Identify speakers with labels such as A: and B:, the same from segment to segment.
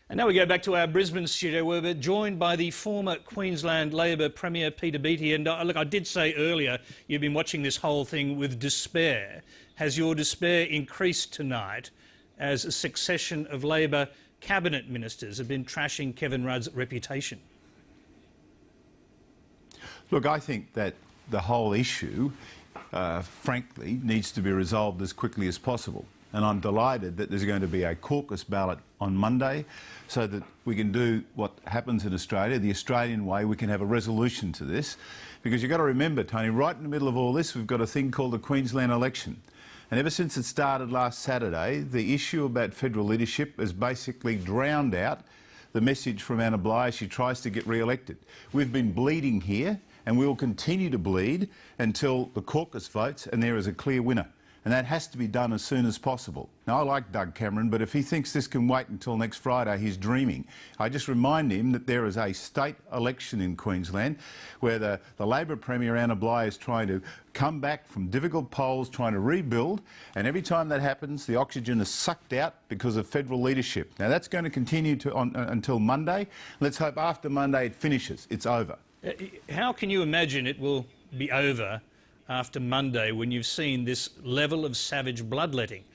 A: And now we go back to our Brisbane studio where we're joined by the former Queensland Labor Premier, Peter Beattie. And look, I did say earlier you've been watching this whole thing with despair. Has your despair increased tonight as a succession of Labor cabinet ministers have been trashing Kevin Rudd's reputation?
B: Look, I think that the whole issue, frankly, needs to be resolved as quickly as possible. And I'm delighted that there's going to be a caucus ballot on Monday so that we can do what happens in Australia, the Australian way. We can have a resolution to this. Because you've got to remember, Tony, right in the middle of all this, we've got a thing called the Queensland election. And ever since it started last Saturday, the issue about federal leadership has basically drowned out the message from Anna Bligh as she tries to get re-elected. We've been bleeding here, and we will continue to bleed until the caucus votes and there is a clear winner. And that has to be done as soon as possible. Now, I like Doug Cameron, but if he thinks this can wait until next Friday, he's dreaming. I just remind him that there is a state election in Queensland where the Labor Premier, Anna Bligh, is trying to come back from difficult polls, trying to rebuild, and every time that happens, the oxygen is sucked out because of federal leadership. Now, that's going to continue until Monday. Let's hope after Monday it finishes. It's over.
A: How can you imagine it will be over after Monday when you've seen this level of savage bloodletting?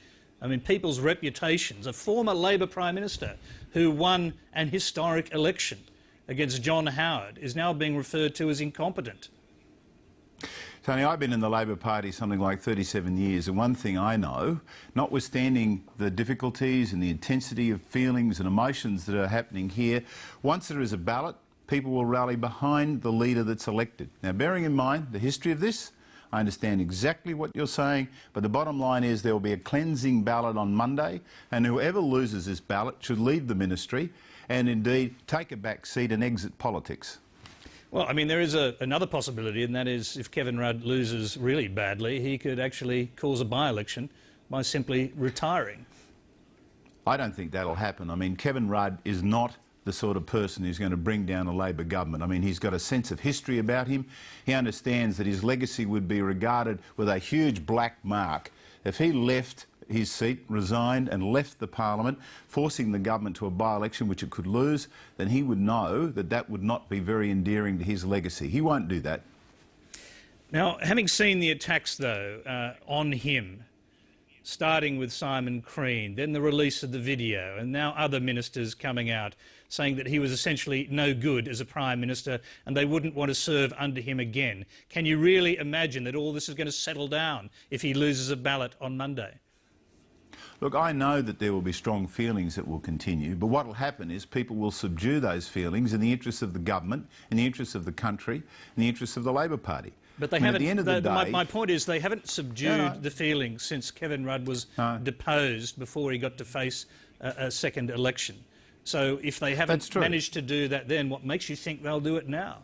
A: I mean, people's reputations. A former Labor Prime Minister who won an historic election against John Howard is now being referred to as incompetent.
B: Tony, I've been in the Labor Party something like 37 years, and one thing I know, notwithstanding the difficulties and the intensity of feelings and emotions that are happening here, once there is a ballot, people will rally behind the leader that's elected. Now, bearing in mind the history of this, I understand exactly what you're saying, but the bottom line is there will be a cleansing ballot on Monday, and whoever loses this ballot should leave the ministry and indeed take a back seat and exit politics.
A: Well, I mean, there is another possibility, and that is if Kevin Rudd loses really badly, he could actually cause a by-election by simply retiring.
B: I don't think that'll happen. I mean, Kevin Rudd is not the sort of person who's going to bring down a Labor government. I mean, he's got a sense of history about him. He understands that his legacy would be regarded with a huge black mark if he left his seat, resigned and left the parliament, forcing the government to a by-election which it could lose. Then he would know that that would not be very endearing to his legacy. He won't do that.
A: Now, having seen the attacks, though, on him, starting with Simon Crean, then the release of the video, and now other ministers coming out saying that he was essentially no good as a Prime Minister and they wouldn't want to serve under him again. Can you really imagine that all this is going to settle down if he loses a ballot on Monday?
B: Look, I know that there will be strong feelings that will continue, but what will happen is people will subdue those feelings in the interests of the government, in the interests of the country, in the interests of the Labor Party.
A: But they haven't. At the end of the day, my point is they haven't subdued the feelings since Kevin Rudd was deposed before he got to face a second election. So if they haven't managed to do that then, what makes you think they'll do it now?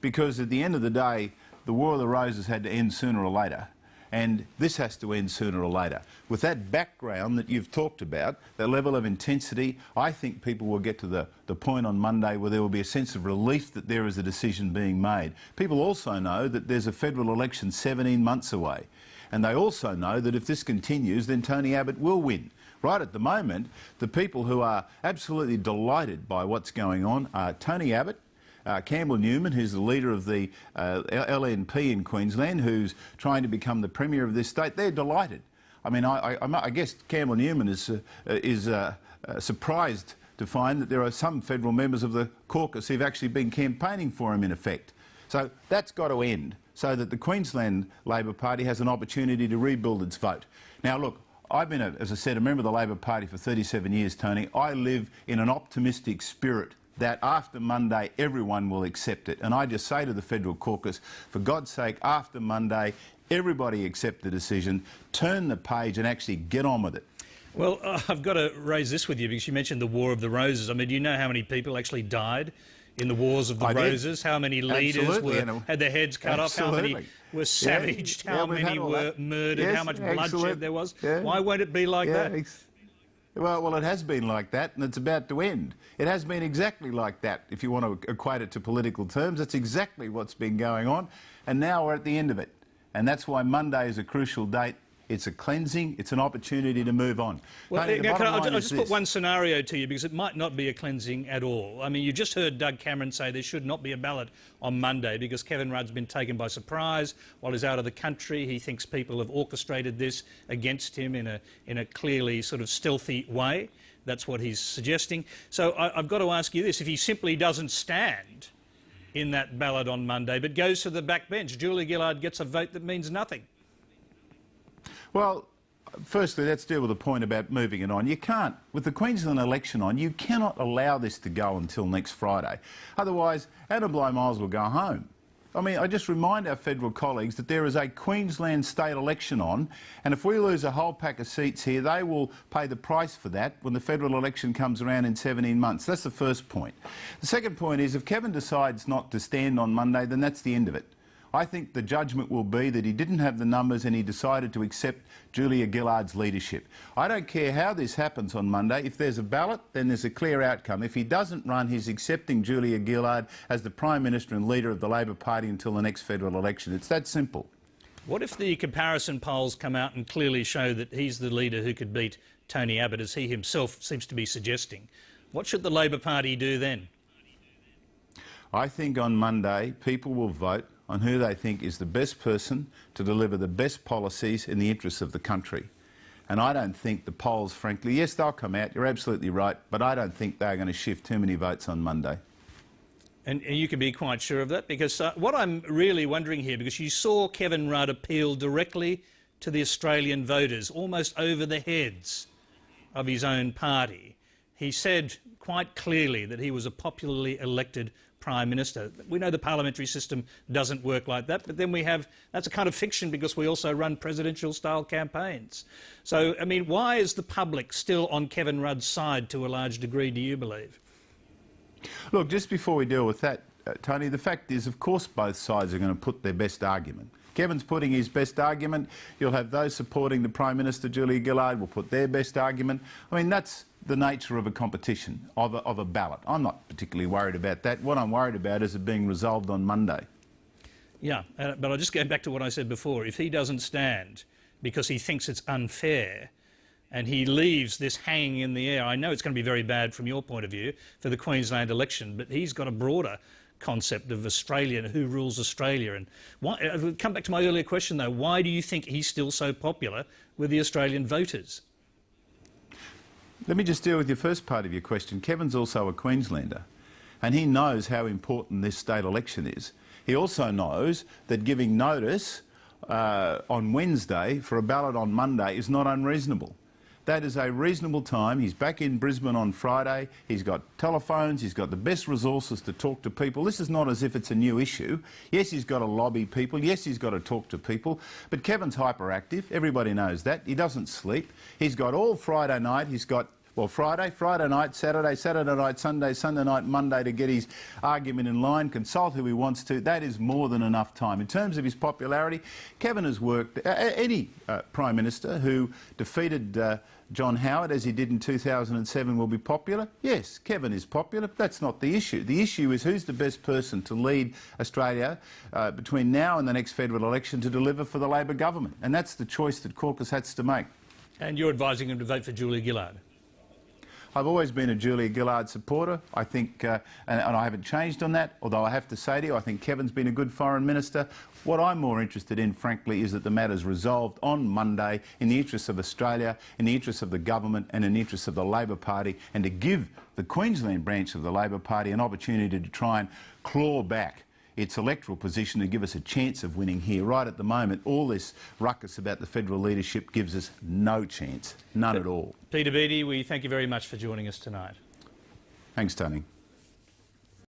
B: Because at the end of the day, the War of the Roses had to end sooner or later. And this has to end sooner or later. With that background that you've talked about, that level of intensity, I think people will get to the point on Monday where there will be a sense of relief that there is a decision being made. People also know that there's a federal election 17 months away. And they also know that if this continues, then Tony Abbott will win. Right at the moment, the people who are absolutely delighted by what's going on are Tony Abbott, Campbell Newman, who's the leader of the LNP in Queensland, who's trying to become the Premier of this state. They're delighted. I mean, I guess Campbell Newman is surprised to find that there are some federal members of the caucus who've actually been campaigning for him, in effect. So that's got to end so that the Queensland Labor Party has an opportunity to rebuild its vote. Now, look, I've been, as I said, a member of the Labor Party for 37 years, Tony. I live in an optimistic spirit that after Monday everyone will accept it. And I just say to the federal caucus, for God's sake, after Monday, everybody accept the decision, turn the page and actually get on with it.
A: Well, I've got to raise this with you because you mentioned the War of the Roses. I mean, do you know how many people actually died in the Wars of the Roses? How many leaders had their heads cut off? How many were savaged? How many were murdered? How much bloodshed there was? Why won't it be like that?
B: Well, it has been like that, and it's about to end. It has been exactly like that. If you want to equate it to political terms, that's exactly what's been going on, and now we're at the end of it. And that's why Monday is a crucial date it's a cleansing, it's an opportunity to move on.
A: Well,
B: Tony,
A: I'll just put one scenario to you, because it might not be a cleansing at all. I mean, you just heard Doug Cameron say there should not be a ballot on Monday because Kevin Rudd's been taken by surprise while he's out of the country. He thinks people have orchestrated this against him in a clearly sort of stealthy way. That's what he's suggesting. So I've got to ask you this. If he simply doesn't stand in that ballot on Monday but goes to the backbench, Julia Gillard gets a vote that means nothing.
B: Well, firstly, let's deal with the point about moving it on. You can't, with the Queensland election on, you cannot allow this to go until next Friday. Otherwise, Adam Bligh-Miles will go home. I mean, I just remind our federal colleagues that there is a Queensland state election on, and if we lose a whole pack of seats here, they will pay the price for that when the federal election comes around in 17 months. That's the first point. The second point is, if Kevin decides not to stand on Monday, then that's the end of it. I think the judgment will be that he didn't have the numbers and he decided to accept Julia Gillard's leadership. I don't care how this happens on Monday. If there's a ballot, then there's a clear outcome. If he doesn't run, he's accepting Julia Gillard as the Prime Minister and leader of the Labor Party until the next federal election. It's that simple.
A: What if the comparison polls come out and clearly show that he's the leader who could beat Tony Abbott, as he himself seems to be suggesting? What should the Labor Party do then?
B: I think on Monday people will vote on who they think is the best person to deliver the best policies in the interests of the country. And I don't think the polls, frankly, yes, they'll come out, you're absolutely right, but I don't think they're going to shift too many votes on Monday.
A: And you can be quite sure of that, because what I'm really wondering here, because you saw Kevin Rudd appeal directly to the Australian voters, almost over the heads of his own party. He said quite clearly that he was a popularly elected Prime Minister. We know the parliamentary system doesn't work like that, but then that's a kind of fiction because we also run presidential-style campaigns. So, I mean, why is the public still on Kevin Rudd's side to a large degree, do you believe?
B: Look, just before we deal with that, Tony, the fact is, of course, both sides are going to put their best argument. Kevin's putting his best argument. You'll have those supporting the Prime Minister, Julia Gillard, will put their best argument. I mean, that's the nature of a competition, of a ballot. I'm not particularly worried about that. What I'm worried about is it being resolved on Monday. Yeah,
A: but I'll just go back to what I said before. If he doesn't stand because he thinks it's unfair and he leaves this hanging in the air, I know it's going to be very bad from your point of view for the Queensland election, but he's got a broader concept of Australia and who rules Australia. And why, I'll come back to my earlier question though, why do you think he's still so popular with the Australian voters?
B: Let me just deal with your first part of your question. Kevin's also a Queenslander, and he knows how important this state election is. He also knows that giving notice on Wednesday for a ballot on Monday is not unreasonable. That is a reasonable time. He's back in Brisbane on Friday. He's got telephones. He's got the best resources to talk to people. This is not as if it's a new issue. Yes, he's got to lobby people. Yes, he's got to talk to people. But Kevin's hyperactive. Everybody knows that. He doesn't sleep. He's got all Friday night. He's got, well, Friday night, Saturday night, Sunday night, Monday to get his argument in line, consult who he wants to. That is more than enough time. In terms of his popularity, Kevin has worked... any Prime Minister who defeated John Howard, as he did in 2007, will be popular. Yes, Kevin is popular, but that's not the issue. The issue is who's the best person to lead Australia between now and the next federal election to deliver for the Labor government. And that's the choice that caucus has to make.
A: And you're advising him to vote for Julia Gillard?
B: I've always been a Julia Gillard supporter. I think, and I haven't changed on that, although I have to say to you, I think Kevin's been a good foreign minister. What I'm more interested in, frankly, is that the matter's resolved on Monday in the interests of Australia, in the interests of the government and in the interests of the Labor Party, and to give the Queensland branch of the Labor Party an opportunity to try and claw back its electoral position and give us a chance of winning here. Right at the moment, all this ruckus about the federal leadership gives us no chance, none at all.
A: Peter Beattie, we thank you very much for joining us tonight.
B: Thanks, Tony.